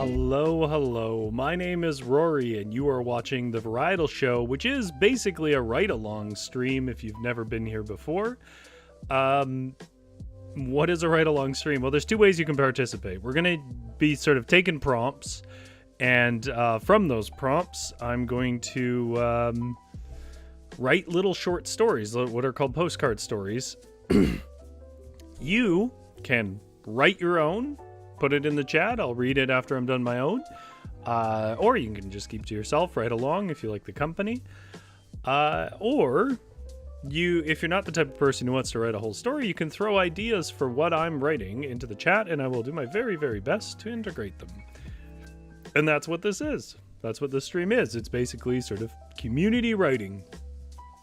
Hello, hello. My name is Rory, and you are watching The Varietal Show, which is basically a write-along stream if you've never been here before. What is a write-along stream? Well, there's two ways you can participate. We're going to be sort of taking prompts, and from those prompts, I'm going to write little short stories, what are called postcard stories. You can write your own, put it in the chat. I'll read it after I'm done my own. Or you can just keep to yourself, write along if you like the company. Or if you're not the type of person who wants to write a whole story, you can throw ideas for what I'm writing into the chat, and I will do my very, very best to integrate them. And that's what this is. That's what this stream is. It's basically sort of community writing,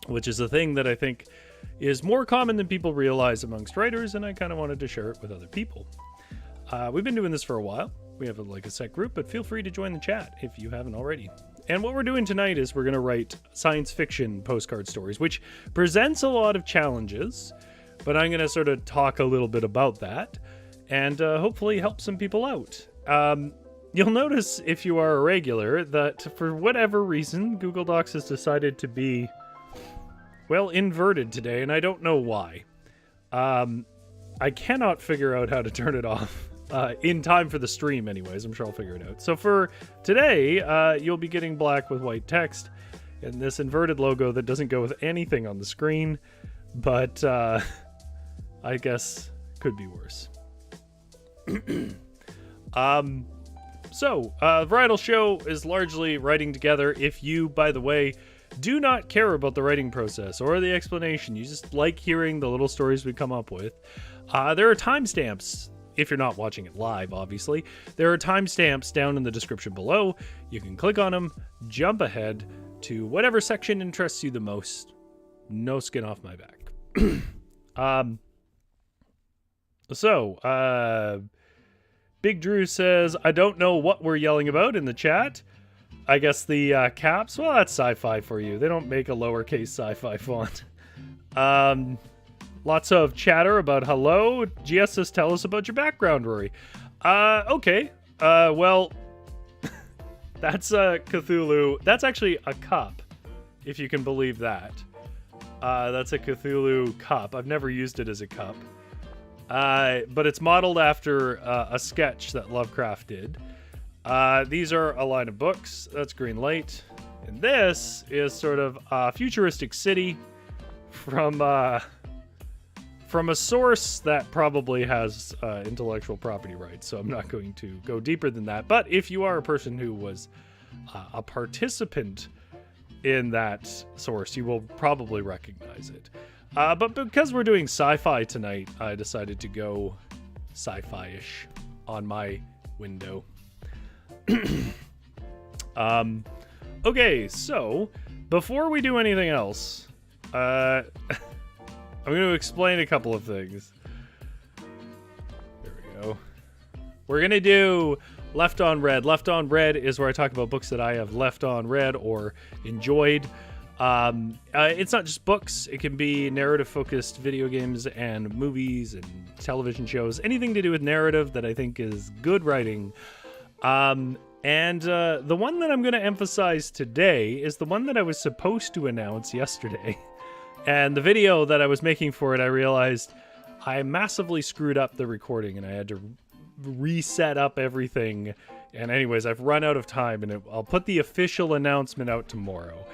which is a thing that I think is more common than people realize amongst writers, and I kind of wanted to share it with other people. We've been doing this for a while. We have a set group, but feel free to join the chat if you haven't already. And what we're doing tonight is we're going to write science fiction postcard stories, which presents a lot of challenges, but I'm going to sort of talk a little bit about that and hopefully help some people out. You'll notice if you are a regular that for whatever reason, Google Docs has decided to be, well, inverted today, and I don't know why. I cannot figure out how to turn it off. In time for the stream anyways. I'm sure I'll figure it out. So for today, you'll be getting black with white text and this inverted logo that doesn't go with anything on the screen, but I guess could be worse. Varietal Show is largely writing together. If you, by the way, do not care about the writing process or the explanation, you just like hearing the little stories we come up with, there are timestamps. If you're not watching it live, obviously, there are timestamps down in the description below. You can click on them, jump ahead to whatever section interests you the most. No skin off my back. Big Drew says, I don't know what we're yelling about in the chat. I guess the caps? Well, that's sci-fi for you. They don't make a lowercase sci-fi font. Lots of chatter about hello. GS says, tell us about your background, Rory. Okay. Well, that's a Cthulhu. That's actually a cup, if you can believe that. That's a Cthulhu cup. I've never used it as a cup. But it's modeled after a sketch that Lovecraft did. These are a line of books. That's Green Light. And this is sort of a futuristic city from a source that probably has intellectual property rights, so I'm not going to go deeper than that. But if you are a person who was a participant in that source, you will probably recognize it. But because we're doing sci-fi tonight, I decided to go sci-fi-ish on my window. Okay, so before we do anything else, I'm going to explain a couple of things. There we go. We're going to do Left on Red. Left on Red is where I talk about books that I have left on read or enjoyed. It's not just books. It can be narrative-focused video games and movies and television shows. Anything to do with narrative that I think is good writing. The one that I'm going to emphasize today is the one that I was supposed to announce yesterday. And the video that I was making for it, I realized I massively screwed up the recording and I had to reset up everything. And anyways, I've run out of time and I'll put the official announcement out tomorrow.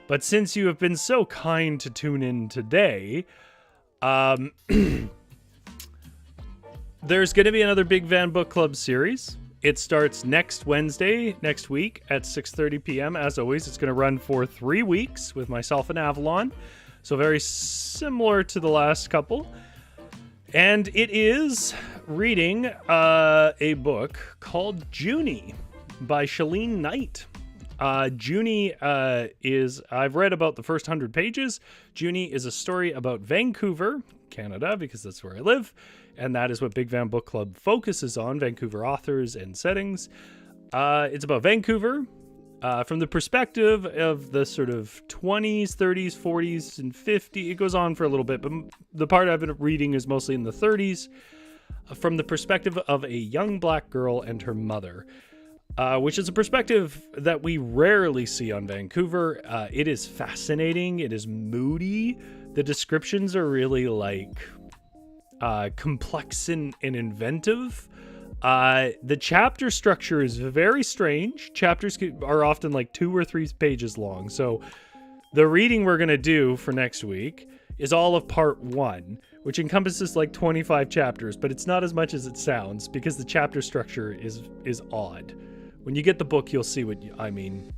But since you have been so kind to tune in today, there's going to be another Big Van Book Club series. It starts next Wednesday, next week at 6:30 p.m. As always, it's going to run for 3 weeks with myself and Avalon. So very similar to the last couple. And it is reading a book called Junie by Shalene Knight. Junie I've read about the first 100 pages. Junie is a story about Vancouver, Canada, because that's where I live. And that is what Big Van Book Club focuses on, Vancouver authors and settings. It's about Vancouver. From the perspective of the sort of 20s, 30s, 40s, and 50s, it goes on for a little bit, but the part I've been reading is mostly in the 30s. From the perspective of a young black girl and her mother. which is a perspective that we rarely see on Vancouver. It is fascinating. It is moody. The descriptions are really like complex and inventive. The chapter structure is very strange. Chapters are often like 2 or 3 pages long. So the reading we're going to do for next week is all of part 1, which encompasses like 25 chapters, but it's not as much as it sounds because the chapter structure is odd. When you get the book, you'll see what I mean.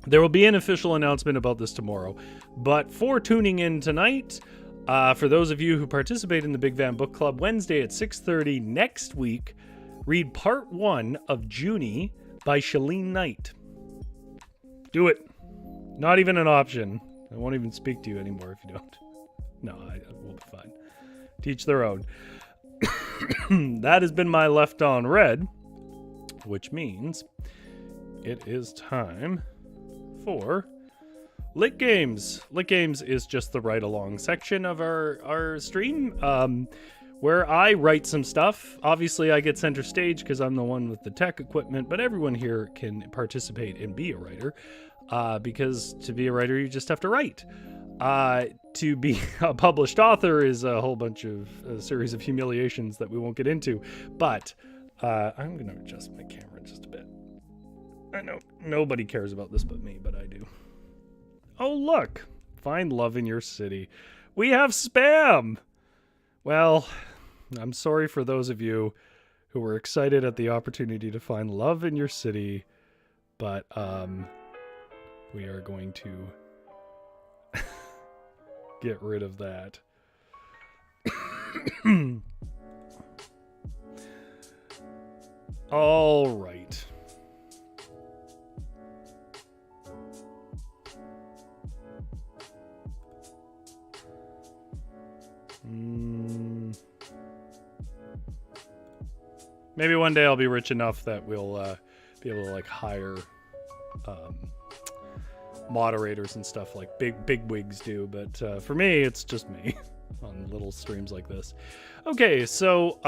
There will be an official announcement about this tomorrow, but for tuning in tonight, for those of you who participate in the Big Van Book Club, Wednesday at 6:30 next week, read part 1 of Junie by Shalene Knight. Do it. Not even an option. I won't even speak to you anymore if you don't. No, we'll be fine. Teach their own. That has been my left on red, which means it is time for Lit Games. Lit Games is just the ride-along section of our stream, where I write some stuff. Obviously, I get center stage because I'm the one with the tech equipment, but everyone here can participate and be a writer, because to be a writer, you just have to write. To be a published author is a whole bunch of a series of humiliations that we won't get into, but I'm going to adjust my camera just a bit. I know nobody cares about this but me, but I do. Oh, look. Find love in your city. We have spam. Well, I'm sorry for those of you who were excited at the opportunity to find love in your city, but we are going to get rid of that. All right. Maybe one day I'll be rich enough that we'll be able to like hire moderators and stuff like big wigs do, but for me it's just me on little streams like this. Okay, so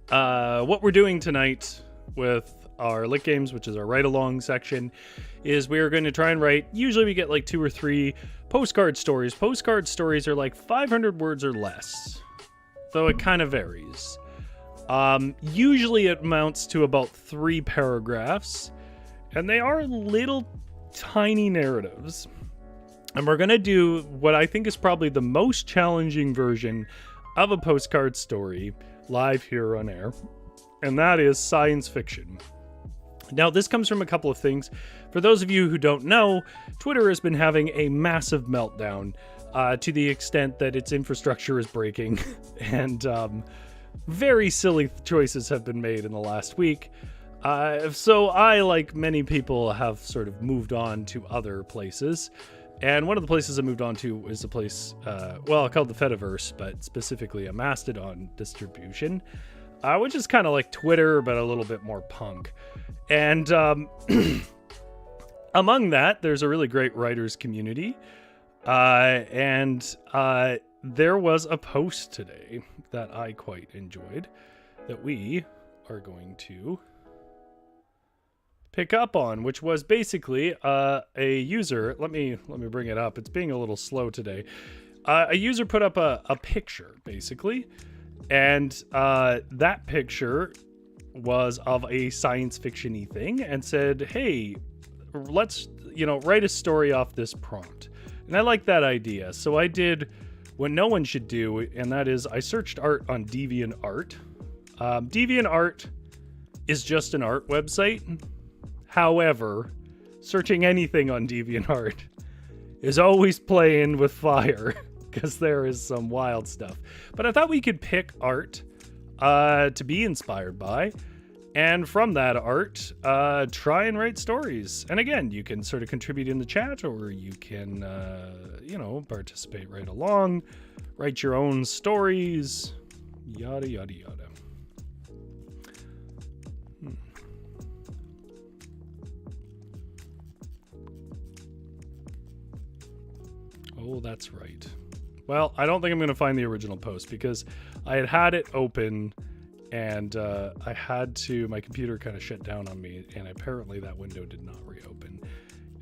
what we're doing tonight with our Lit Games, which is our write-along section, is we are going to try and write, usually we get like 2 or 3 postcard stories. Postcard stories are like 500 words or less, though it kind of varies. Usually it amounts to about 3 paragraphs, and they are little tiny narratives. And we're going to do what I think is probably the most challenging version of a postcard story live here on air, and that is science fiction. Now, this comes from a couple of things. For those of you who don't know, Twitter has been having a massive meltdown to the extent that its infrastructure is breaking, and very silly choices have been made in the last week. So I, like many people, have sort of moved on to other places. And one of the places I moved on to is a place, called the Fediverse, but specifically a Mastodon distribution, which is kind of like Twitter, but a little bit more punk. And among that, there's a really great writers community. And there was a post today that I quite enjoyed that we are going to pick up on, which was basically a user. Let me bring it up. It's being a little slow today. A user put up a picture, basically, and that picture was of a science fiction-y thing and said, hey, let's write a story off this prompt. And I like that idea, so I did what no one should do, and that is I searched art on DeviantArt. DeviantArt is just an art website. However, searching anything on DeviantArt is always playing with fire because there is some wild stuff. But I thought we could pick art to be inspired by, and from that art, try and write stories. And again, you can sort of contribute in the chat, or you can, participate right along, write your own stories, yada, yada, yada. Oh, that's right. Well, I don't think I'm going to find the original post because I had it open And I had to, my computer kind of shut down on me, and apparently that window did not reopen.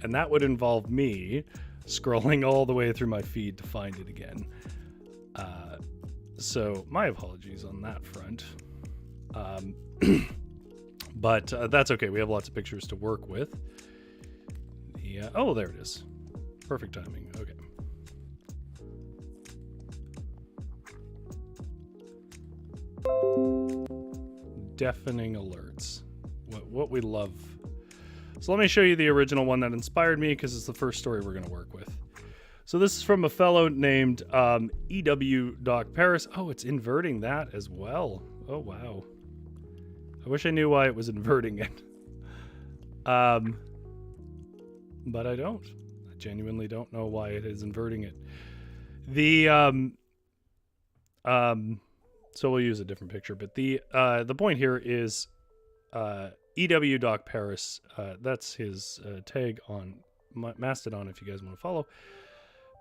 And that would involve me scrolling all the way through my feed to find it again. So my apologies on that front. But that's okay. We have lots of pictures to work with. Oh, there it is. Perfect timing. Okay. Deafening alerts. What we love. So let me show you the original one that inspired me, because it's the first story we're going to work with. So this is from a fellow named EW Doc Paris. Oh, it's inverting that as well. Oh, wow. I wish I knew why it was inverting it. But I don't. I genuinely don't know why it is inverting it. So we'll use a different picture, but the point here is EW Doc Paris. That's his tag on Mastodon if you guys want to follow.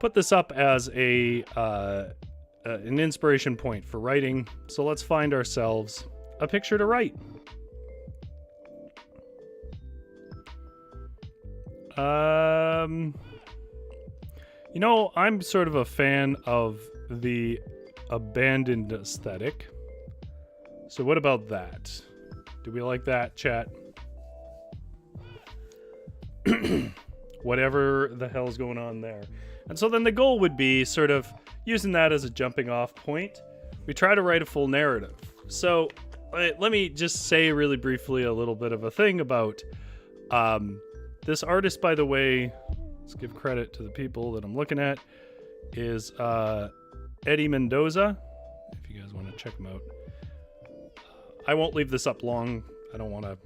Put this up as an inspiration point for writing. So let's find ourselves a picture to write. You know, I'm sort of a fan of the abandoned aesthetic. So what about that? Do we like that, chat? Whatever the hell's going on there. And so then the goal would be sort of using that as a jumping off point. We try to write a full narrative. So let me just say really briefly a little bit of a thing about this artist, by the way. Let's give credit to the people that I'm looking at. Is Eddie Mendoza, if you guys want to check him out. I won't leave this up long. I don't want to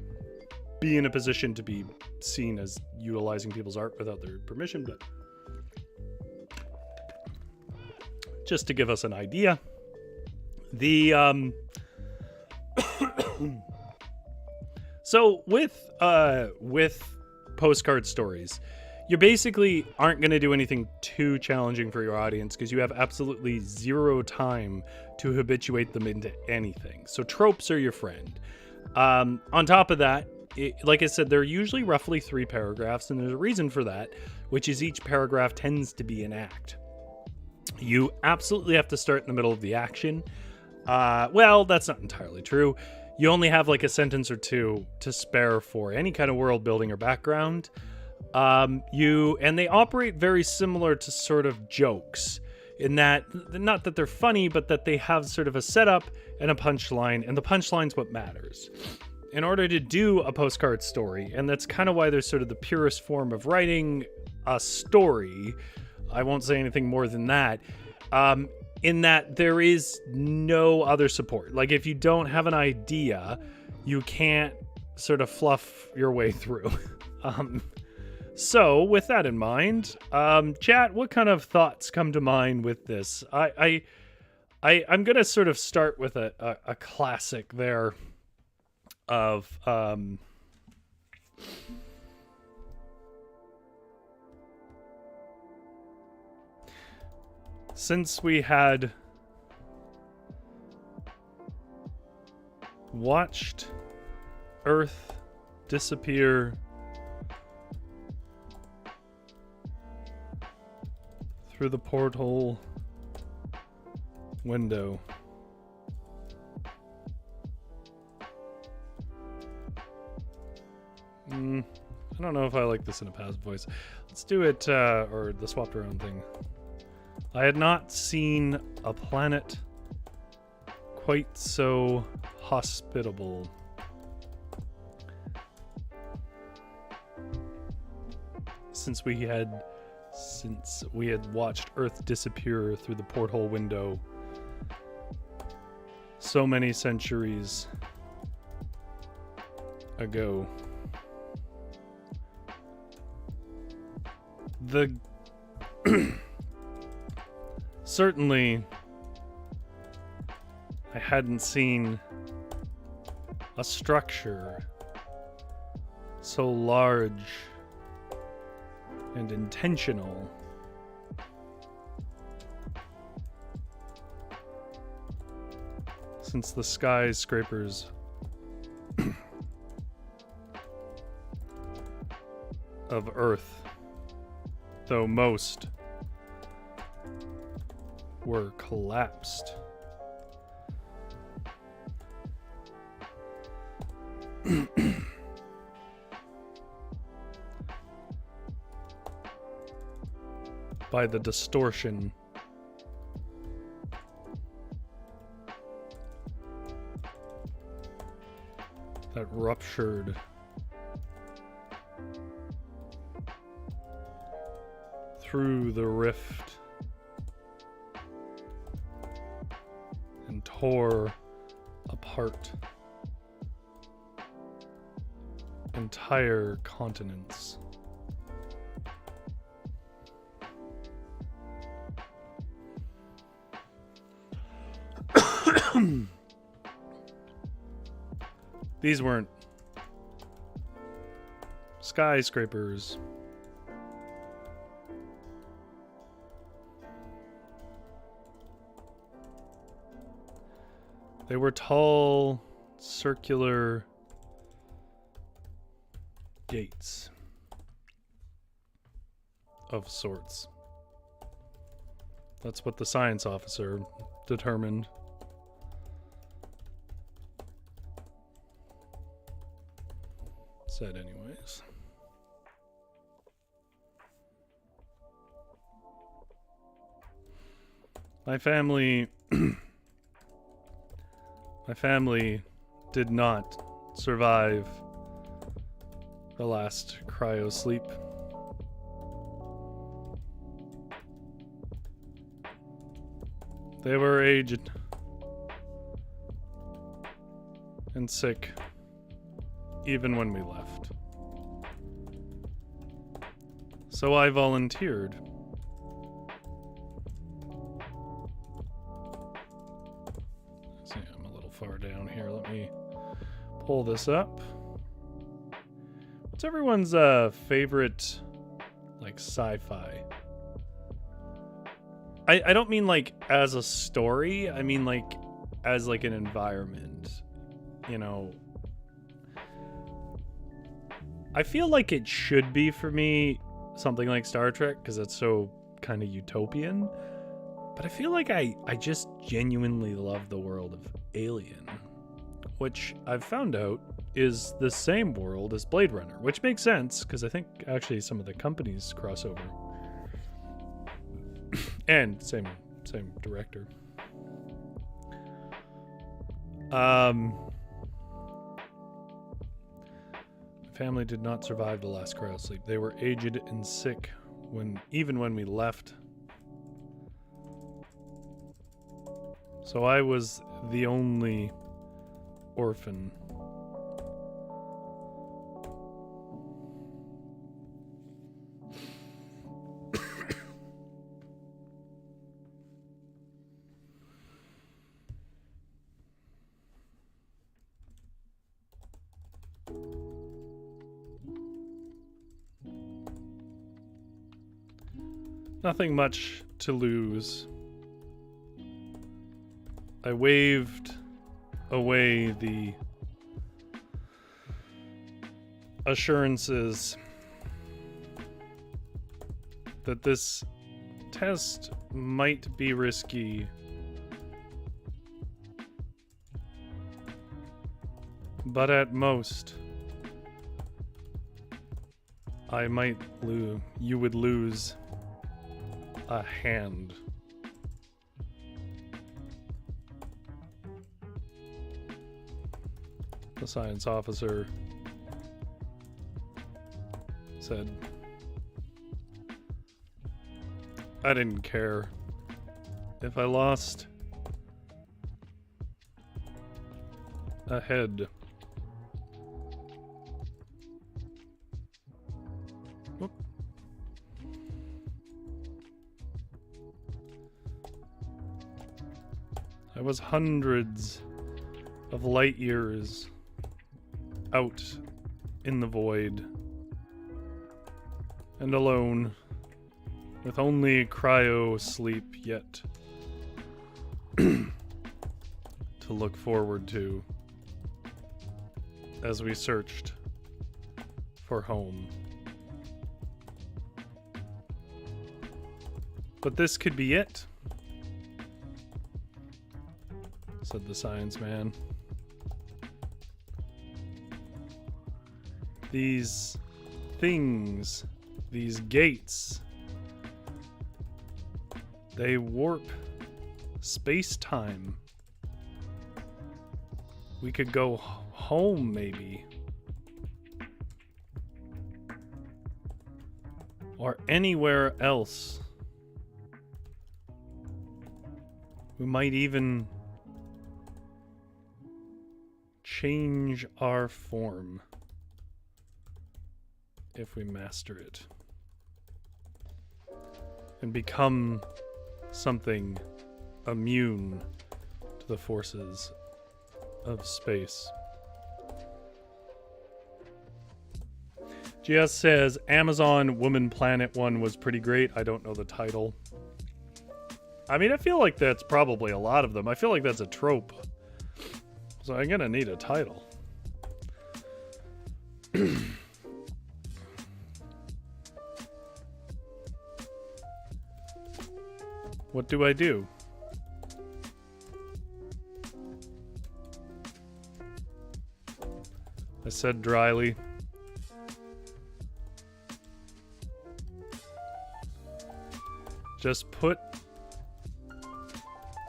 be in a position to be seen as utilizing people's art without their permission, but just to give us an idea. So with postcard stories, you basically aren't going to do anything too challenging for your audience, because you have absolutely zero time to habituate them into anything. So tropes are your friend. On top of that, like I said, they're usually roughly 3 paragraphs, and there's a reason for that, which is each paragraph tends to be an act. You absolutely have to start in the middle of the action. Well, that's not entirely true. You only have like a sentence or two to spare for any kind of world building or background. And they operate very similar to sort of jokes, in that, not that they're funny, but that they have sort of a setup and a punchline, and the punchline's what matters. In order to do a postcard story, and that's kind of why there's sort of the purest form of writing a story, I won't say anything more than that, in that there is no other support. Like, if you don't have an idea, you can't sort of fluff your way through. So with that in mind, chat, what kind of thoughts come to mind with this? I'm gonna sort of start with a classic there of since we had watched Earth disappear through the porthole window. I don't know if I like this in a passive voice. Let's do it, or the swapped around thing. I had not seen a planet quite so hospitable. Since we had watched Earth disappear through the porthole window so many centuries ago. Certainly, I hadn't seen a structure so large and intentional Since the skyscrapers of Earth, though most were collapsed, by the distortion that ruptured through the rift and tore apart entire continents. These weren't skyscrapers. They were tall, circular gates of sorts. That's what the science officer determined. Said anyways. My family did not survive the last cryo sleep. They were aged and sick even when we left. So I volunteered. See, I'm a little far down here. Let me pull this up. What's everyone's favorite, like, sci-fi? I don't mean like as a story. I mean like as like an environment. You know, I feel like it should be for me something like Star Trek because it's so kind of utopian. But I feel like I just genuinely love the world of Alien, which I've found out is the same world as Blade Runner, which makes sense because I think actually some of the companies cross over. And same director. My family did not survive the last cryo sleep. They were aged and sick even when we left. So I was the only orphan. Nothing much to lose. I waved away the assurances that this test might be risky, but at most, you would lose a hand. The science officer said, I didn't care if I lost a head. Whoop. I was hundreds of light years out in the void and alone, with only cryo sleep yet to to look forward to as we searched for home. But this could be it, said the science man. These things, these gates, they warp space-time. We could go home, maybe. Or anywhere else. We might even change our form if we master it and become something immune to the forces of space. GS says Amazon Woman Planet one was pretty great. I don't know the title. I mean, I feel like that's probably a lot of them. I feel like that's a trope. So I'm gonna need a title. What do I do? I said dryly. Just put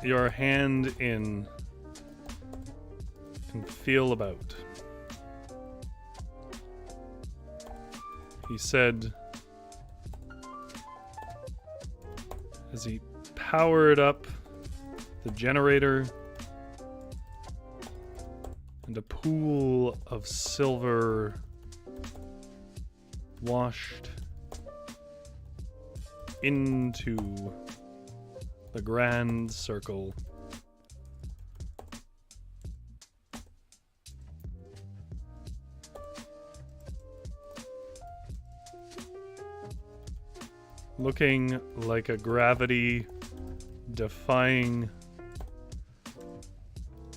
your hand in and feel about. He said as he powered up the generator, and a pool of silver washed into the grand circle. Looking like a gravity-defying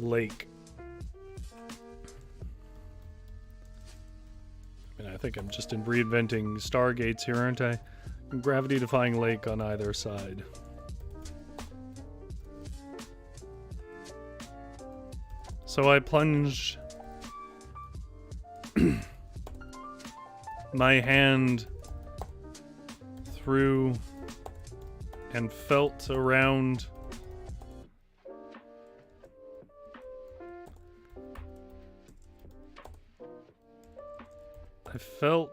lake. I mean, I think I'm just reinventing stargates here, aren't I? Gravity-defying lake on either side. So I plunged my hand through and felt around. I felt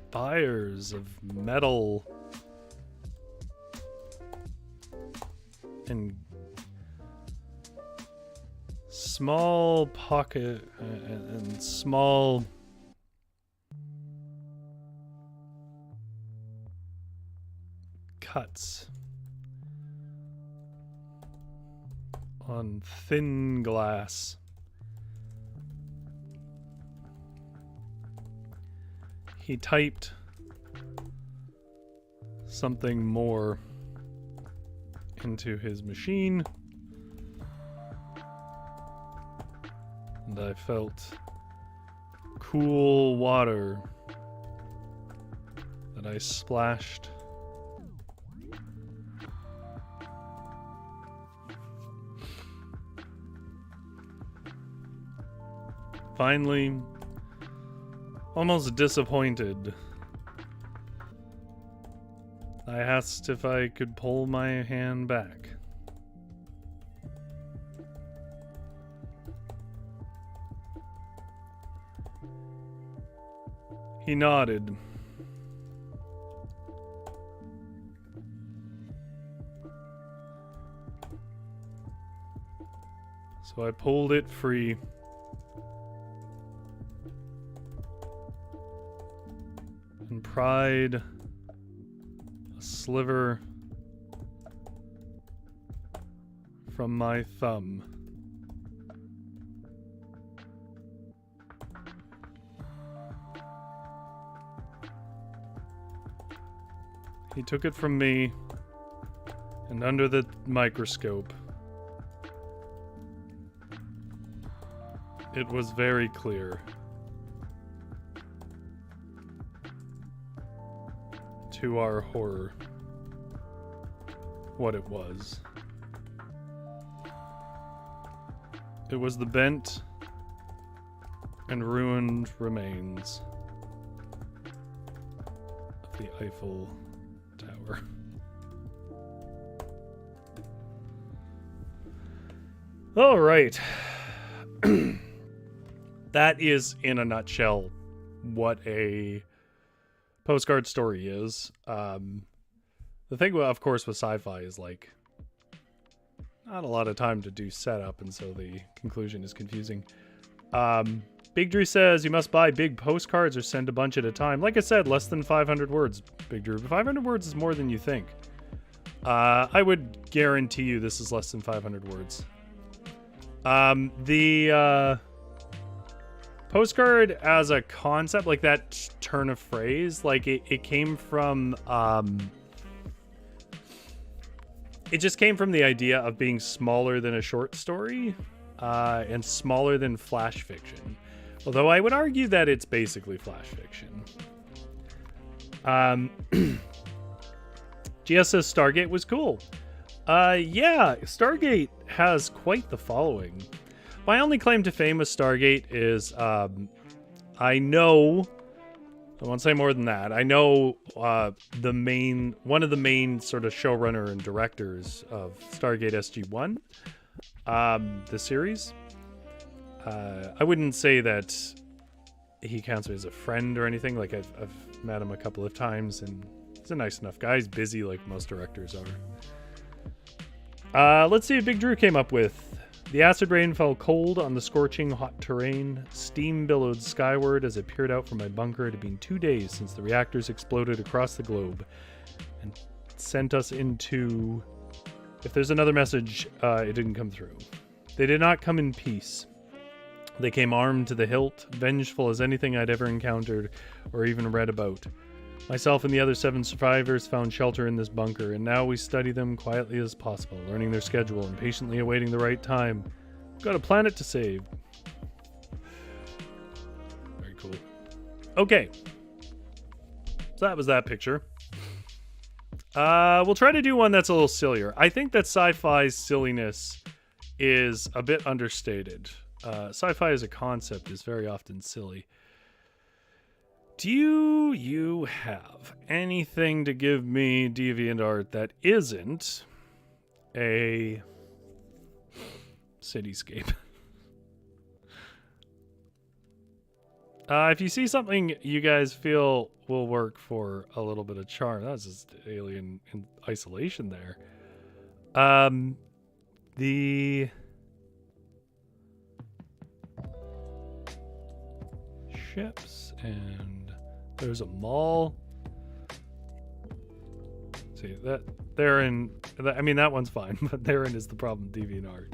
spires of metal and small pocket and small cuts on thin glass. He typed something more into his machine, and I felt cool water that I splashed finally, almost disappointed, I asked if I could pull my hand back. He nodded. So I pulled it free. And pried a sliver from my thumb. He took it from me, and under the microscope, It was very clear. To our horror, what it was. It was the bent and ruined remains of the Eiffel Tower. All right. That is, in a nutshell, what a postcard story is. The thing, of course, with sci-fi is, like, not a lot of time to do setup, and so the conclusion is confusing. Big Drew says you must buy big postcards or send a bunch at a time. Like I said, less than 500 words, Big Drew. But 500 words is more than you think. I would guarantee you this is less than 500 words. The postcard as a concept, like that turn of phrase, like it came from... it just came from the idea of being smaller than a short story and smaller than flash fiction. Although I would argue that it's basically flash fiction. GS says Stargate was cool. Yeah, Stargate has quite the following. My only claim to fame with Stargate is I know... I won't say more than that. I know one of the main sort of showrunner and directors of Stargate SG-1, the series. I wouldn't say that he counts me as a friend or anything. Like I've met him a couple of times, and he's a nice enough guy. He's busy like most directors are. Let's see what Big Drew came up with. The acid rain fell cold on the scorching hot terrain. Steam billowed skyward as I peered out from my bunker. It had been 2 days since the reactors exploded across the globe and sent us into... If there's another message, it didn't come through. They did not come in peace. They came armed to the hilt, vengeful as anything I'd ever encountered or even read about. Myself and the other 7 survivors found shelter in this bunker, and now we study them quietly as possible, learning their schedule and patiently awaiting the right time. We've got a planet to save. Very cool. Okay. So that was that picture. We'll try to do one that's a little sillier. I think that sci-fi's silliness is a bit understated. Sci-fi as a concept is very often silly. Do you have anything to give me, DeviantArt, that isn't a cityscape? If you see something you guys feel will work for a little bit of charm, that's just alien in isolation there. The ships, and there's a mall. See that therein, I mean that one's fine, but therein is the problem, DeviantArt.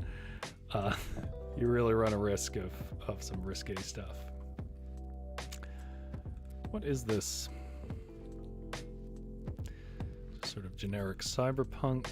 You really run a risk of some risque stuff. What is this? Just sort of generic cyberpunk.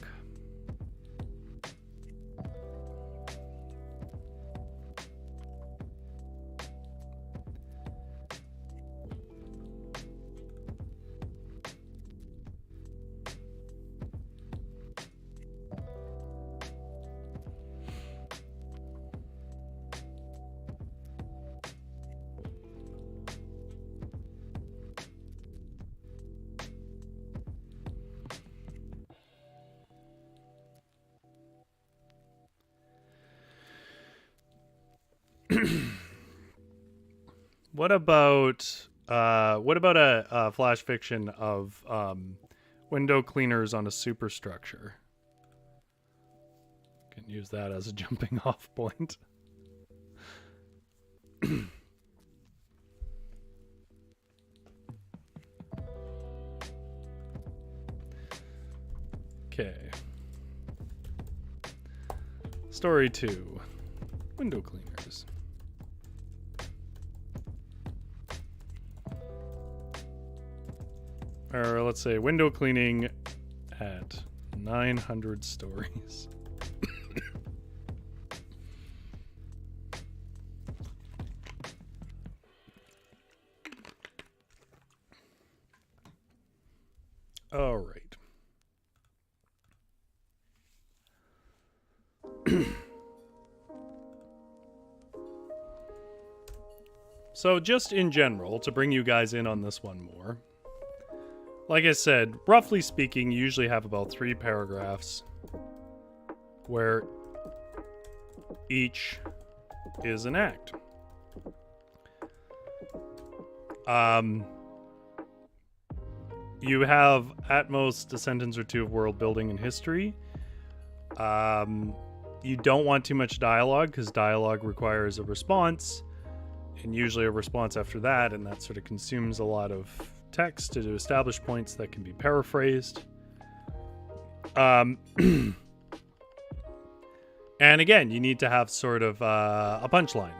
What about a flash fiction of window cleaners on a superstructure? Can use that as a jumping off point. Okay. Story 2. Window cleaners. Or let's say window cleaning at 900 stories. All right. So just in general, to bring you guys in on this one more, like I said, roughly speaking, you usually have about 3 paragraphs where each is an act. You have at most a sentence or 2 of world building and history. You don't want too much dialogue because dialogue requires a response, and usually a response after that, and that sort of consumes a lot of text to establish points that can be paraphrased. And again, you need to have sort of a punchline.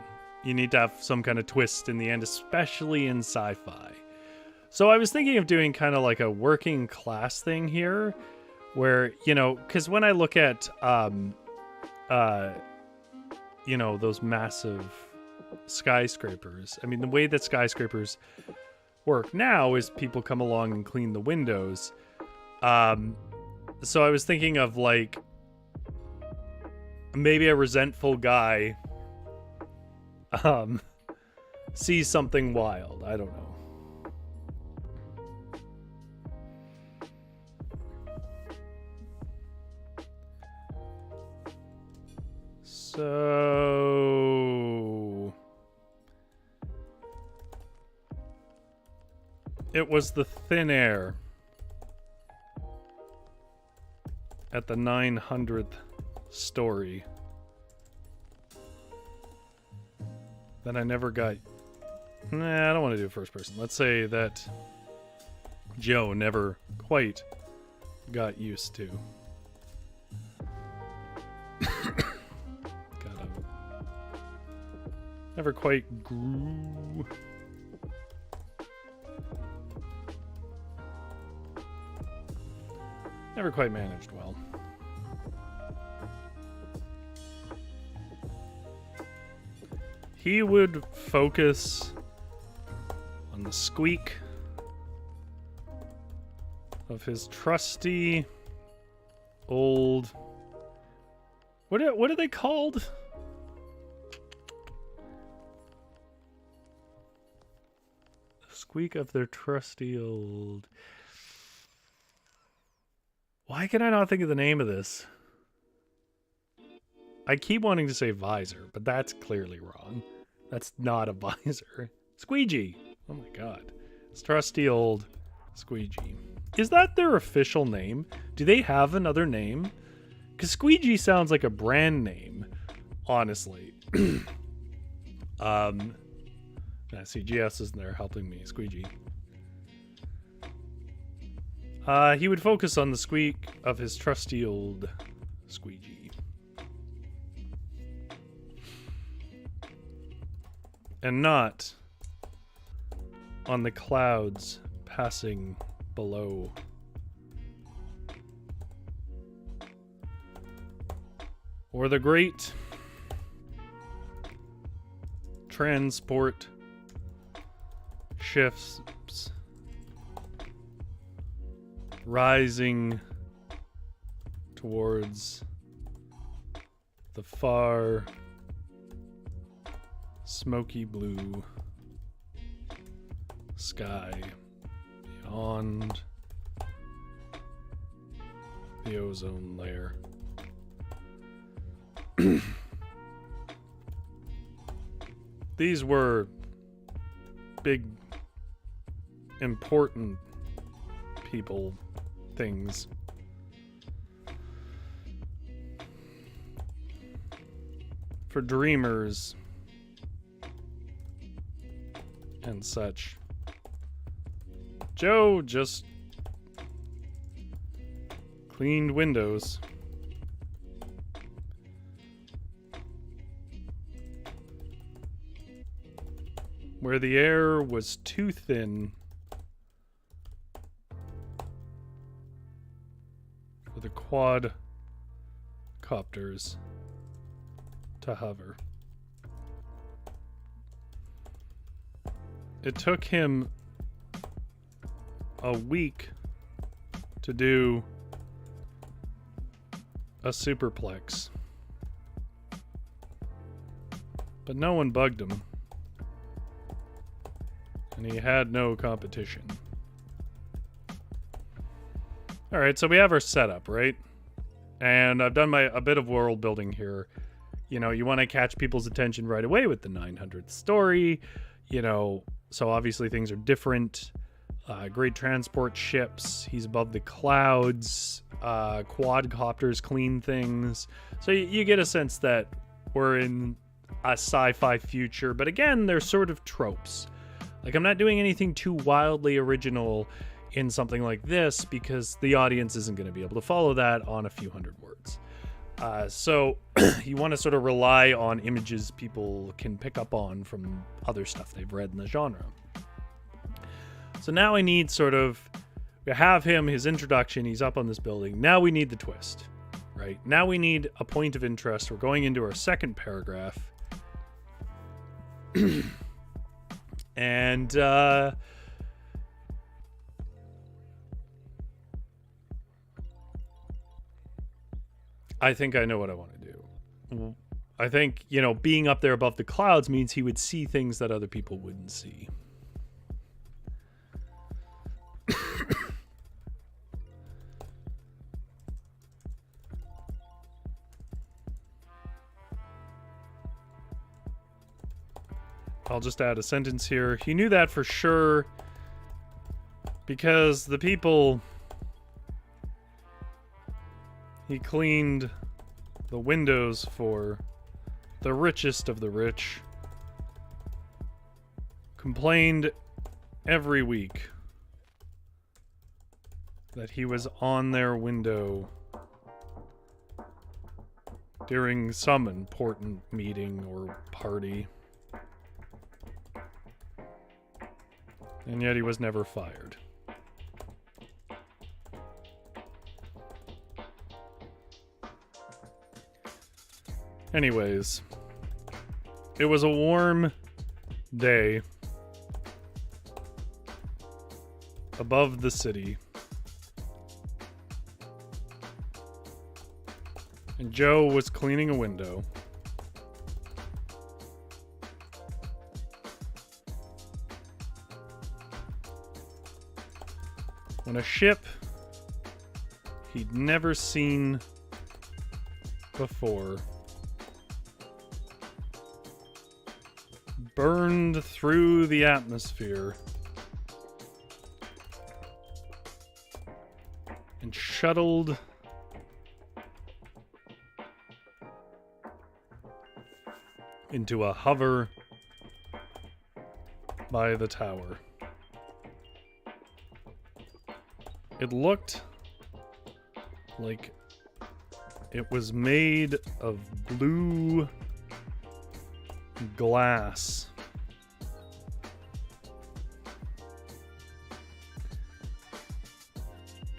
You need to have some kind of twist in the end, especially in sci-fi. So I was thinking of doing kind of like a working class thing here, where, you know, because when I look at, you know, those massive skyscrapers, I mean, the way that skyscrapers work now is people come along and clean the windows. So I was thinking of like maybe a resentful guy sees something wild. I don't know. So it was the thin air at the 900th story that I never got. Nah, I don't want to do first person. Let's say that Joe never quite got used to. Never quite grew. Never quite managed well. He would focus on the squeak of his trusty old... What are they called? Squeak of their trusty old... Why can I not think of the name of this? I keep wanting to say visor, but that's clearly wrong. That's not a visor. Squeegee. Oh my god. It's trusty old squeegee. Is that their official name? Do they have another name? Because squeegee sounds like a brand name, honestly. CGS isn't there helping me. Squeegee. He would focus on the squeak of his trusty old squeegee. And not on the clouds passing below. Or the great transport ships rising towards the far smoky blue sky beyond the ozone layer. These were big, important people, things. For dreamers and such. Joe just cleaned windows. Where the air was too thin for the quadcopters to hover. It took him a week to do a superplex. But no one bugged him. And he had no competition. Alright, so we have our setup, right? And I've done a bit of world building here. You know, you want to catch people's attention right away with the 900th story. You know, so obviously things are different. Great transport ships. He's above the clouds. Quadcopters clean things. So you get a sense that we're in a sci-fi future. But again, they're sort of tropes. Like, I'm not doing anything too wildly original in something like this because the audience isn't going to be able to follow that on a few hundred words. So you want to sort of rely on images people can pick up on from other stuff they've read in the genre. So now I need sort of, we have him, his introduction, he's up on this building. Now we need the twist, right? Now we need a point of interest. We're going into our second paragraph. And I think I know what I want to do. I think, you know, being up there above the clouds means he would see things that other people wouldn't see. I'll just add a sentence here. He knew that for sure because the people he cleaned the windows for, the richest of the rich, complained every week that he was on their window during some important meeting or party. And yet he was never fired. Anyways, it was a warm day above the city. And Joe was cleaning a window. When a ship he'd never seen before burned through the atmosphere and shuttled into a hover by the tower. It looked like it was made of blue glass.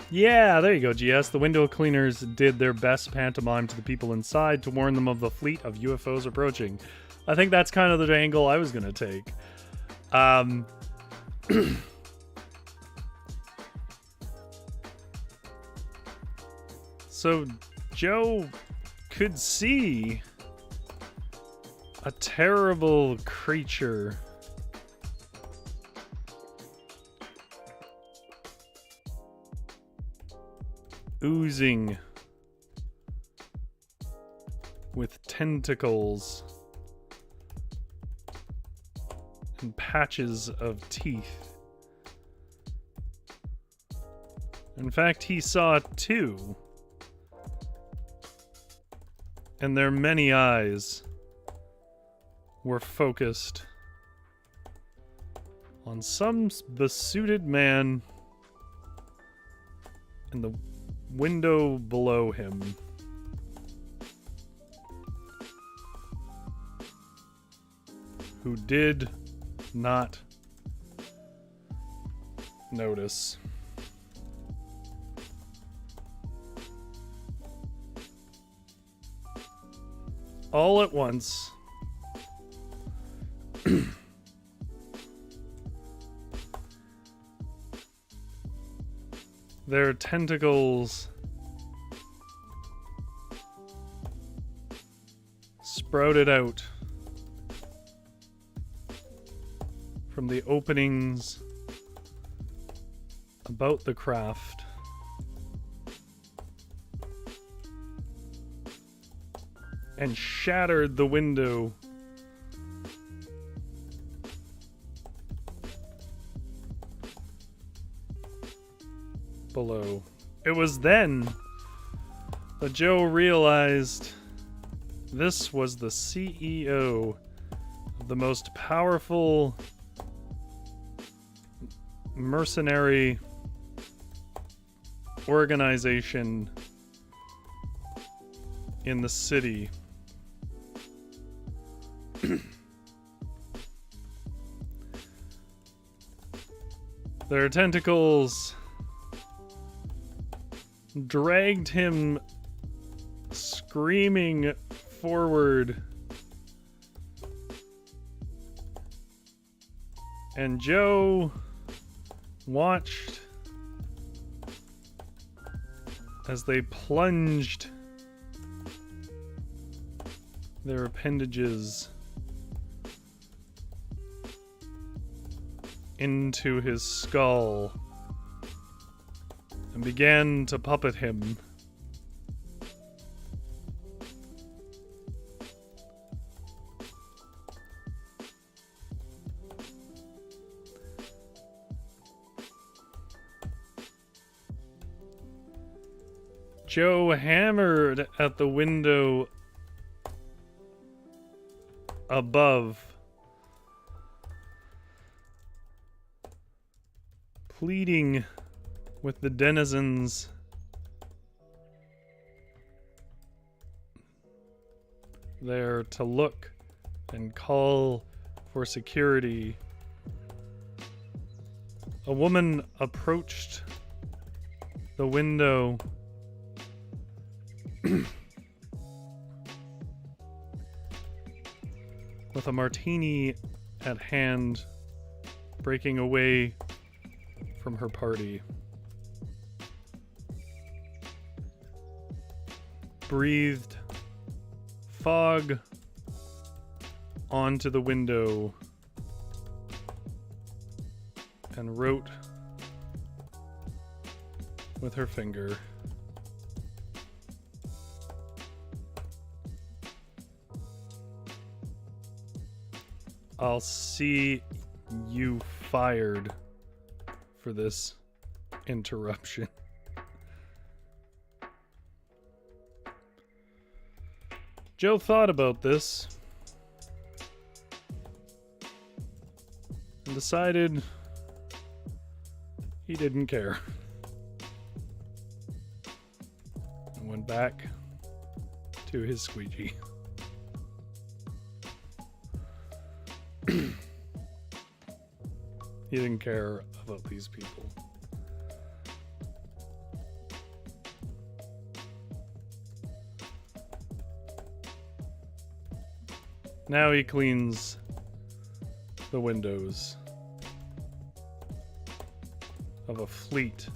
Yeah, there you go, GS. The window cleaners did their best pantomime to the people inside to warn them of the fleet of UFOs approaching. I think that's kind of the angle I was going to take. So Joe could see a terrible creature oozing with tentacles and patches of teeth. In fact, he saw two. And their many eyes were focused on some besuited man in the window below him. Who did not notice. All at once, Their tentacles sprouted out from the openings about the craft. And shattered the window below. It was then that Joe realized this was the CEO of the most powerful mercenary organization in the city. Their tentacles dragged him screaming forward, and Joe watched as they plunged their appendages into his skull and began to puppet him. Joe hammered at the window above, pleading with the denizens there to look and call for security. A woman approached the window with a martini at hand, breaking away from her party. Breathed fog onto the window and wrote with her finger. I'll see you fired for this interruption. Joe thought about this and decided he didn't care. And went back to his squeegee. He didn't care about these people. Now he cleans the windows of a fleet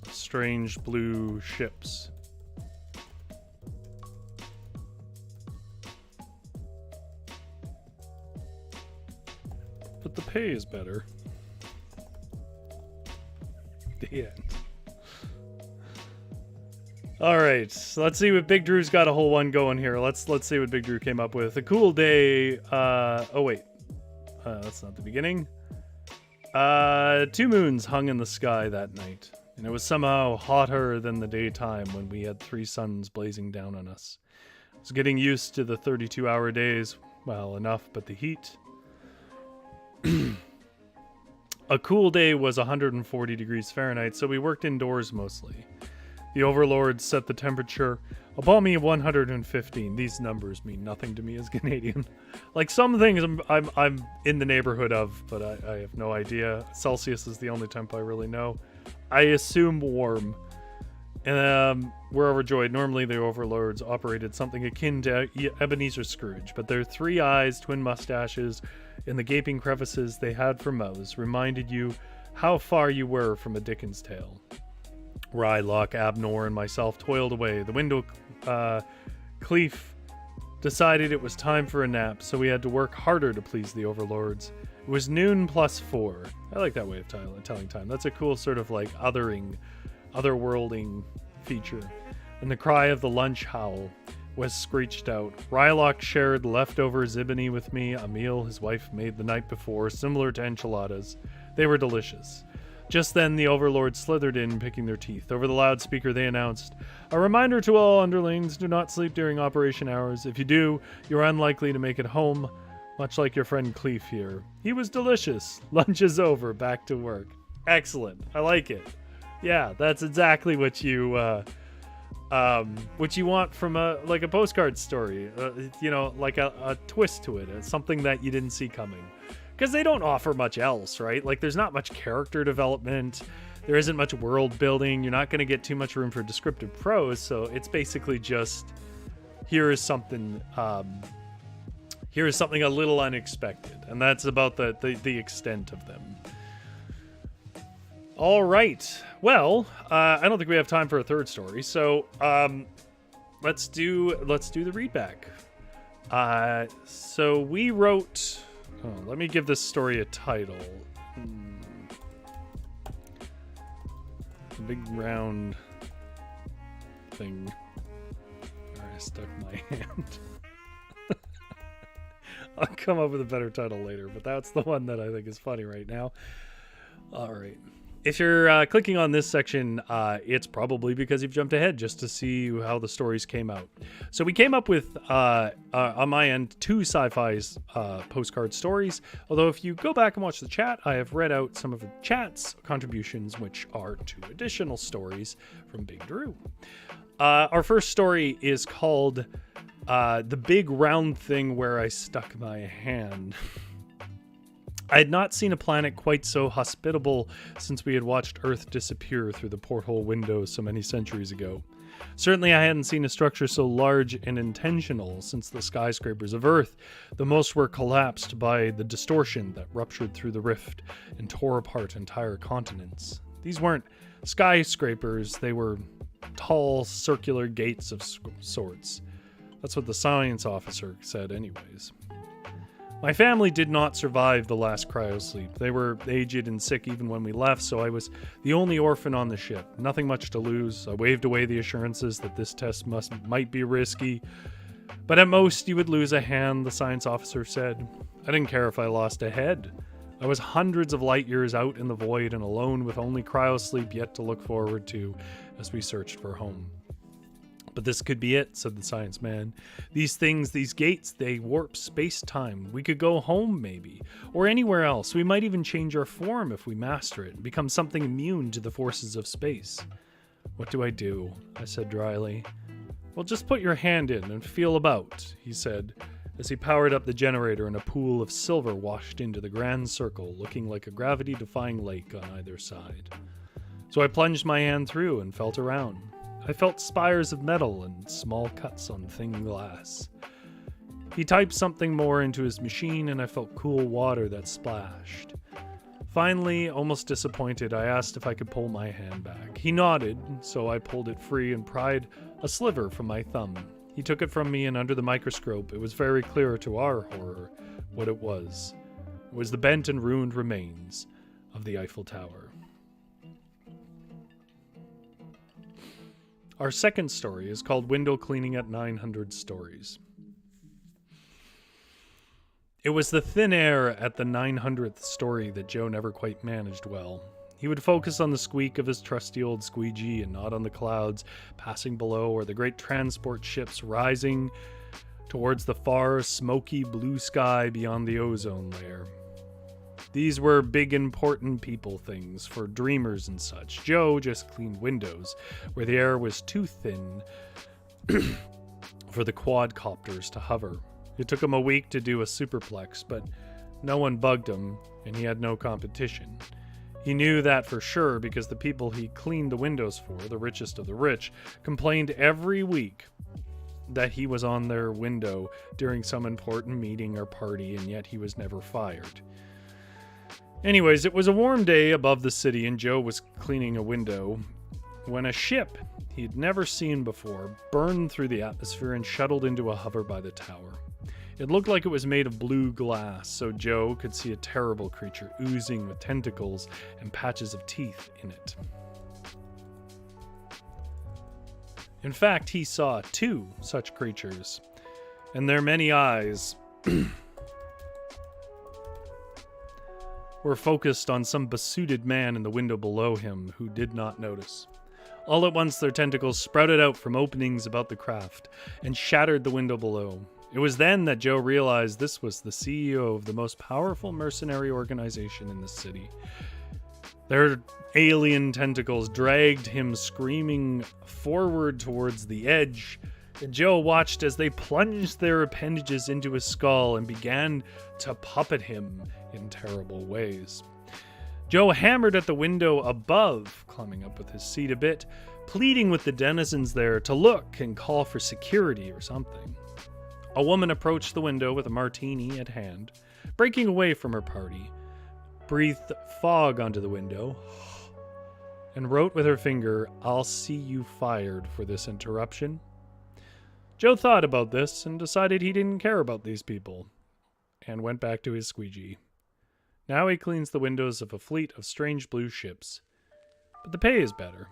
of strange blue ships. But the pay is better. The end. All right, so let's see what Big Drew's got a whole one going here. Let's see what Big Drew came up with. A cool day. Oh wait, that's not the beginning. 2 moons hung in the sky that night, and it was somehow hotter than the daytime when we had 3 suns blazing down on us. I was getting used to the 32-hour days. Well, enough, but the heat. A cool day was 140 degrees Fahrenheit, so we worked indoors mostly. The overlords set the temperature a balmy 115. These numbers mean nothing to me as Canadian. Like, some things I'm in the neighborhood of, but I have no idea. Celsius is the only temp I really know. I assume warm. And we're overjoyed. Normally the overlords operated something akin to Ebenezer Scrooge, but their 3 eyes, twin mustaches, and the gaping crevices they had for mouths reminded you how far you were from a Dickens tale. Rylock, Abnor, and myself toiled away. The window cleef decided it was time for a nap, so we had to work harder to please the overlords. It was noon plus 4. I like that way of telling time. That's a cool sort of like otherworlding feature. And the cry of the lunch howl was screeched out. Rylock shared leftover zibony with me, a meal his wife made the night before, similar to enchiladas. They were delicious. Just then, the overlords slithered in, picking their teeth. Over the loudspeaker, they announced, "A reminder to all underlings, do not sleep during operation hours. If you do, you're unlikely to make it home, much like your friend Cleef here. He was delicious. Lunch is over. Back to work." Excellent. I like it. Yeah, that's exactly what you want from a postcard story. Like a twist to it. It's something that you didn't see coming. Because they don't offer much else, right? Like, there's not much character development. There isn't much world building. You're not going to get too much room for descriptive prose. So it's basically just, here is something a little unexpected. And that's about the extent of them. All right. Well, I don't think we have time for a third story. So let's do the readback. So we wrote... Oh, let me give this story a title. The big round thing. Where I stuck my hand. I'll come up with a better title later, but that's the one that I think is funny right now. All right. If you're clicking on this section, it's probably because you've jumped ahead just to see how the stories came out. So we came up with, on my end, 2 sci-fi's postcard stories. Although if you go back and watch the chat, I have read out some of the chat's contributions, which are 2 additional stories from Big Drew. Our first story is called The Big Round Thing Where I Stuck My Hand. I had not seen a planet quite so hospitable since we had watched Earth disappear through the porthole window so many centuries ago. Certainly I hadn't seen a structure so large and intentional since the skyscrapers of Earth. The most were collapsed by the distortion that ruptured through the rift and tore apart entire continents. These weren't skyscrapers, they were tall circular gates of sorts. That's what the science officer said anyways. My family did not survive the last cryosleep. They were aged and sick even when we left, so I was the only orphan on the ship. Nothing much to lose. I waved away the assurances that this test might be risky, but at most you would lose a hand, the science officer said. I didn't care if I lost a head. I was hundreds of light years out in the void and alone with only cryosleep yet to look forward to as we searched for home. But this could be it, said the science man. These things, these gates, they warp space-time. We could go home, maybe. Or anywhere else. We might even change our form if we master it and become something immune to the forces of space. What do I do? I said dryly. Well, just put your hand in and feel about, he said, as he powered up the generator and a pool of silver washed into the grand circle, looking like a gravity-defying lake on either side. So I plunged my hand through and felt around. I felt spires of metal and small cuts on thin glass. He typed something more into his machine and I felt cool water that splashed. Finally, almost disappointed, I asked if I could pull my hand back. He nodded, so I pulled it free and pried a sliver from my thumb. He took it from me and under the microscope, it was very clear to our horror what it was. It was the bent and ruined remains of the Eiffel Tower. Our second story is called Window Cleaning at 900 Stories. It was the thin air at the 900th story that Joe never quite managed well. He would focus on the squeak of his trusty old squeegee and not on the clouds passing below or the great transport ships rising towards the far, smoky blue sky beyond the ozone layer. These were big, important people things for dreamers and such. Joe just cleaned windows, where the air was too thin for the quadcopters to hover. It took him a week to do a superplex, but no one bugged him, and he had no competition. He knew that for sure because the people he cleaned the windows for, the richest of the rich, complained every week that he was on their window during some important meeting or party, and yet he was never fired. Anyways, it was a warm day above the city and Joe was cleaning a window when a ship he'd never seen before burned through the atmosphere and shuttled into a hover by the tower. It looked like it was made of blue glass, so Joe could see a terrible creature oozing with tentacles and patches of teeth in it. In fact, he saw 2 such creatures, and their many eyes were focused on some besuited man in the window below him who did not notice. All at once, their tentacles sprouted out from openings about the craft and shattered the window below. It was then that Joe realized this was the CEO of the most powerful mercenary organization in the city. Their alien tentacles dragged him screaming forward towards the edge, and Joe watched as they plunged their appendages into his skull and began to puppet him in terrible ways. Joe hammered at the window above, climbing up with his seat a bit, pleading with the denizens there to look and call for security or something. A woman approached the window with a martini at hand, breaking away from her party, breathed fog onto the window, and wrote with her finger, "I'll see you fired for this interruption." Joe thought about this and decided he didn't care about these people, and went back to his squeegee. Now he cleans the windows of a fleet of strange blue ships, but the pay is better.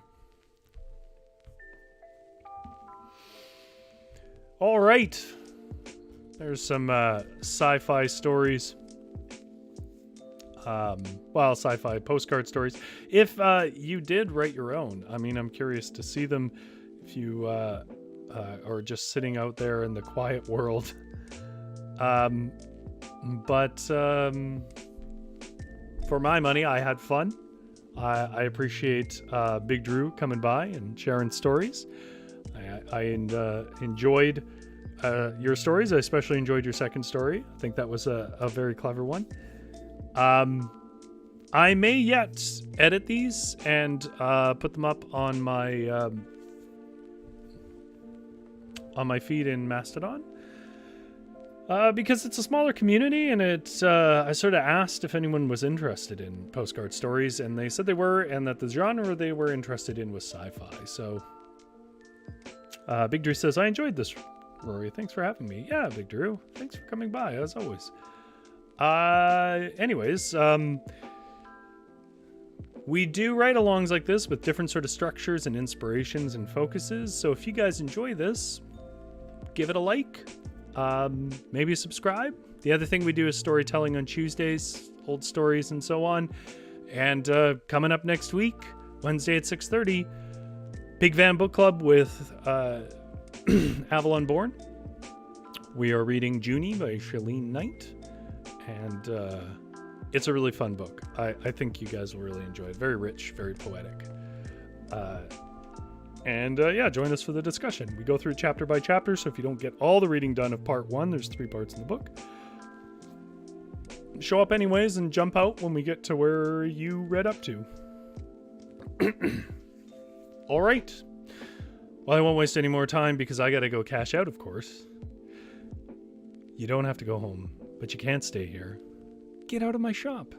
All right. There's some sci-fi stories. Sci-fi postcard stories. If you did write your own, I mean, I'm curious to see them. If you are just sitting out there in the quiet world. For my money, I had fun. I appreciate Big Drew coming by and sharing stories. I enjoyed your stories. I especially enjoyed your second story. I think that was a very clever one. I may yet edit these and put them up on my feed in Mastodon. Because it's a smaller community, and it's I sort of asked if anyone was interested in postcard stories, and they said they were, and that the genre they were interested in was sci-fi. So Big Drew says, "I enjoyed this, Rory. Thanks for having me." Yeah, Big Drew. Thanks for coming by, as always. Anyways, we do write-alongs like this with different sort of structures and inspirations and focuses. So if you guys enjoy this, give it a like. Maybe subscribe. The other thing we do is storytelling on Tuesdays, old stories and so on. And coming up next week, Wednesday at 6:30, Big Van Book Club with Avalon Bourne. We are reading Junie by Shailene Knight. And it's a really fun book. I think you guys will really enjoy it. Very rich, very poetic. Join us for the discussion. We go through chapter by chapter, so if you don't get all the reading done of part 1, there's 3 parts in the book. Show up anyways and jump out when we get to where you read up to. All right. Well, I won't waste any more time because I gotta go cash out, of course. You don't have to go home, but you can't stay here. Get out of my shop.